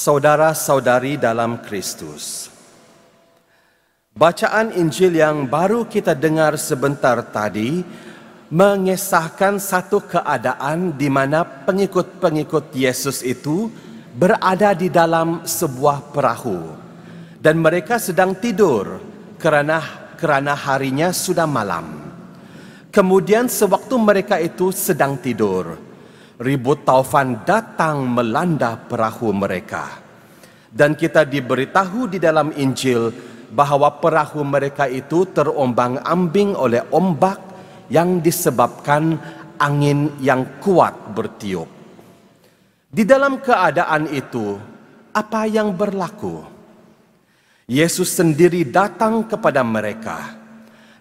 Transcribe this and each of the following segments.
Saudara-saudari dalam Kristus, bacaan Injil yang baru kita dengar sebentar tadi mengisahkan satu keadaan di mana pengikut-pengikut Yesus itu berada di dalam sebuah perahu dan mereka sedang tidur kerana harinya sudah malam. Kemudian sewaktu mereka itu sedang tidur, ribut taufan datang melanda perahu mereka. Dan kita diberitahu di dalam Injil bahwa perahu mereka itu terombang-ambing oleh ombak yang disebabkan angin yang kuat bertiup. Di dalam keadaan itu, apa yang berlaku? Yesus sendiri datang kepada mereka.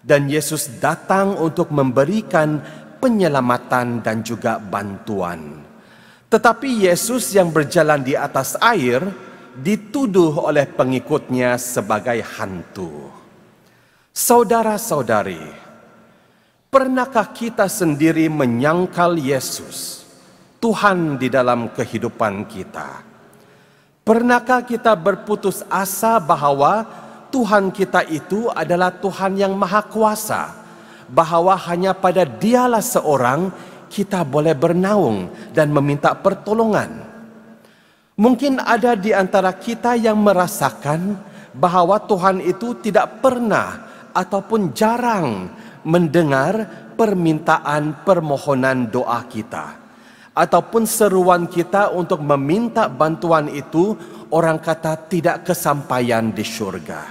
Dan Yesus datang untuk memberikan penyelamatan dan juga bantuan. Tetapi Yesus yang berjalan di atas air dituduh oleh pengikutnya sebagai hantu. Saudara-saudari, pernahkah kita sendiri menyangkal Yesus, Tuhan di dalam kehidupan kita? Pernahkah kita berputus asa bahwa Tuhan kita itu adalah Tuhan yang Maha Kuasa, bahwa hanya pada Dialah seorang kita boleh bernaung dan meminta pertolongan? Mungkin ada di antara kita yang merasakan bahwa Tuhan itu tidak pernah ataupun jarang mendengar permintaan permohonan doa kita, ataupun seruan kita untuk meminta bantuan itu, orang kata tidak kesampaian di surga.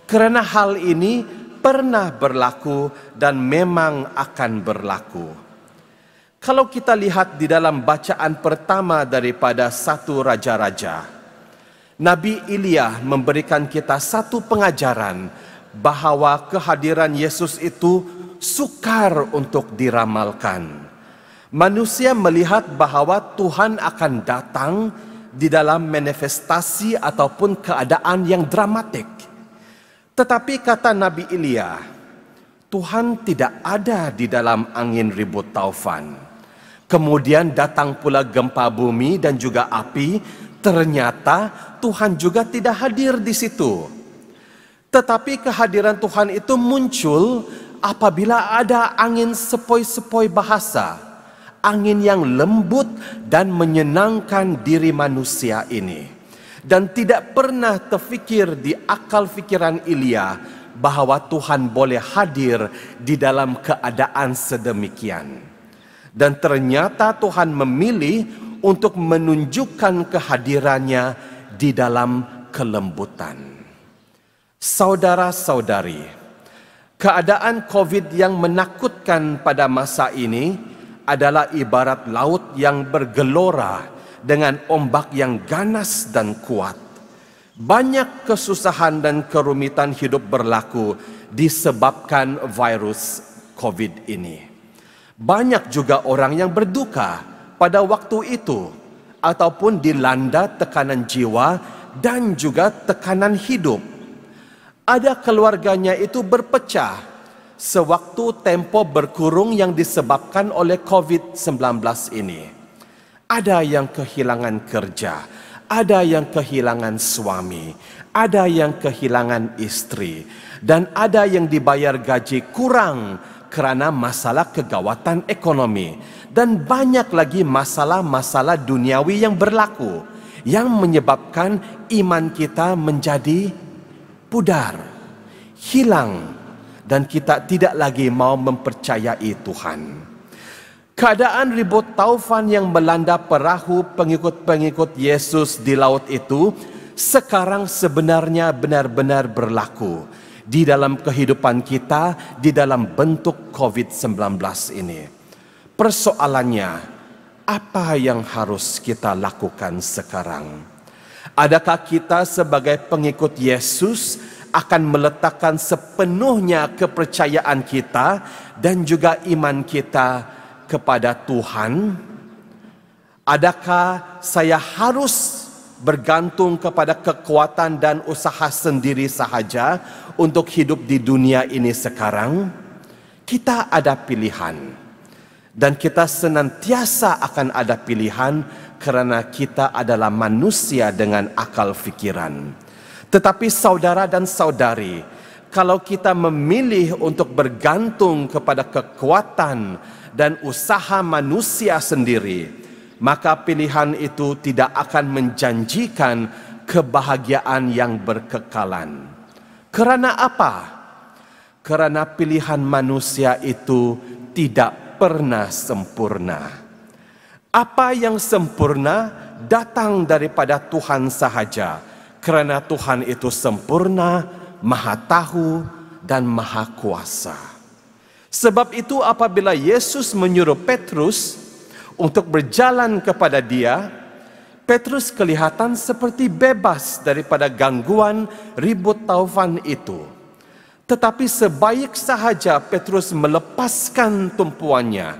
Kerana hal ini pernah berlaku dan memang akan berlaku. Kalau kita lihat di dalam bacaan pertama daripada 1 Raja-Raja, Nabi Elia memberikan kita satu pengajaran bahwa kehadiran Yesus itu sukar untuk diramalkan. Manusia melihat bahwa Tuhan akan datang di dalam manifestasi ataupun keadaan yang dramatik. Tetapi kata Nabi Elia, Tuhan tidak ada di dalam angin ribut taufan. Kemudian datang pula gempa bumi dan juga api. Ternyata Tuhan juga tidak hadir di situ. Tetapi kehadiran Tuhan itu muncul apabila ada angin sepoi-sepoi bahasa, angin yang lembut dan menyenangkan diri manusia ini. Dan tidak pernah terfikir di akal fikiran Elia bahwa Tuhan boleh hadir di dalam keadaan sedemikian. Dan ternyata Tuhan memilih untuk menunjukkan kehadirannya di dalam kelembutan. Saudara-saudari, keadaan COVID yang menakutkan pada masa ini adalah ibarat laut yang bergelora dengan ombak yang ganas dan kuat. Banyak kesusahan dan kerumitan hidup berlaku disebabkan virus COVID ini. Banyak juga orang yang berduka pada waktu itu ataupun dilanda tekanan jiwa dan juga tekanan hidup. Ada keluarganya itu berpecah sewaktu tempo berkurung yang disebabkan oleh COVID-19 ini. Ada yang kehilangan kerja, ada yang kehilangan suami, ada yang kehilangan istri, dan ada yang dibayar gaji kurang kerana masalah kegawatan ekonomi. Dan banyak lagi masalah-masalah duniawi yang berlaku, yang menyebabkan iman kita menjadi pudar, hilang, dan kita tidak lagi mau mempercayai Tuhan. Keadaan ribut taufan yang melanda perahu pengikut-pengikut Yesus di laut itu sekarang sebenarnya benar-benar berlaku di dalam kehidupan kita di dalam bentuk COVID-19 ini. Persoalannya, apa yang harus kita lakukan sekarang? Adakah kita sebagai pengikut Yesus akan meletakkan sepenuhnya kepercayaan kita dan juga iman kita kepada Tuhan? Adakah saya harus bergantung kepada kekuatan dan usaha sendiri sahaja untuk hidup di dunia ini sekarang? Kita ada pilihan. Dan kita senantiasa akan ada pilihan karena kita adalah manusia dengan akal fikiran. Tetapi saudara dan saudari, kalau kita memilih untuk bergantung kepada kekuatan dan usaha manusia sendiri, maka pilihan itu tidak akan menjanjikan kebahagiaan yang berkekalan. Karena apa? Karena pilihan manusia itu tidak pernah sempurna. Apa yang sempurna datang daripada Tuhan sahaja, karena Tuhan itu sempurna, Maha Tahu, dan Maha Kuasa. Sebab itu apabila Yesus menyuruh Petrus untuk berjalan kepada Dia, Petrus kelihatan seperti bebas daripada gangguan ribut taufan itu. Tetapi sebaik sahaja Petrus melepaskan tumpuannya,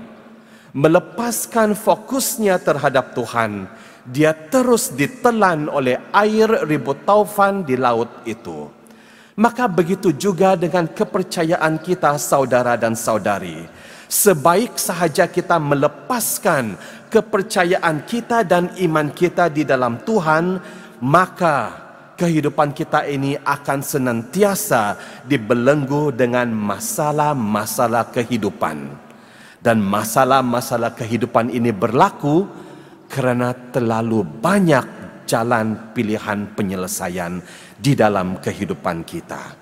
melepaskan fokusnya terhadap Tuhan, dia terus ditelan oleh air ribut taufan di laut itu. Maka begitu juga dengan kepercayaan kita, saudara dan saudari. Sebaik sahaja kita melepaskan kepercayaan kita dan iman kita di dalam Tuhan, maka kehidupan kita ini akan senantiasa dibelenggu dengan masalah-masalah kehidupan. Dan masalah-masalah kehidupan ini berlaku karena terlalu banyak jalan pilihan penyelesaian di dalam kehidupan kita.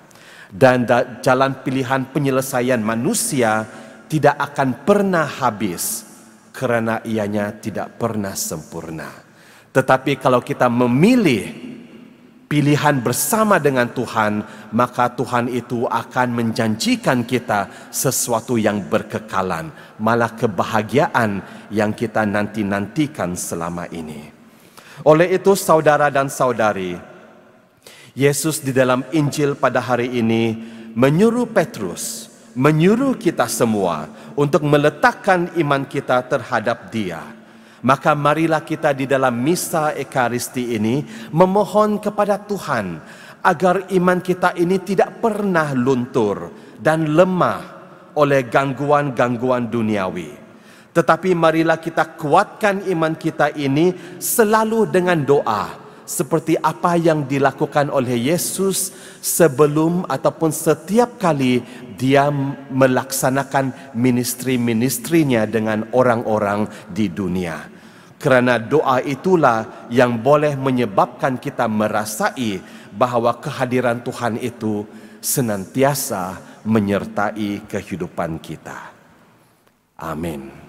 Dan jalan pilihan penyelesaian manusia tidak akan pernah habis karena ianya tidak pernah sempurna. Tetapi kalau kita memilih pilihan bersama dengan Tuhan, maka Tuhan itu akan menjanjikan kita sesuatu yang berkekalan, malah kebahagiaan yang kita nanti-nantikan selama ini. Oleh itu saudara dan saudari, Yesus di dalam Injil pada hari ini menyuruh Petrus, menyuruh kita semua untuk meletakkan iman kita terhadap Dia. Maka marilah kita di dalam misa Ekaristi ini memohon kepada Tuhan agar iman kita ini tidak pernah luntur dan lemah oleh gangguan-gangguan duniawi. Tetapi marilah kita kuatkan iman kita ini selalu dengan doa, seperti apa yang dilakukan oleh Yesus sebelum ataupun setiap kali Dia melaksanakan ministry-ministrinya dengan orang-orang di dunia. Karena doa itulah yang boleh menyebabkan kita merasai bahwa kehadiran Tuhan itu senantiasa menyertai kehidupan kita. Amin.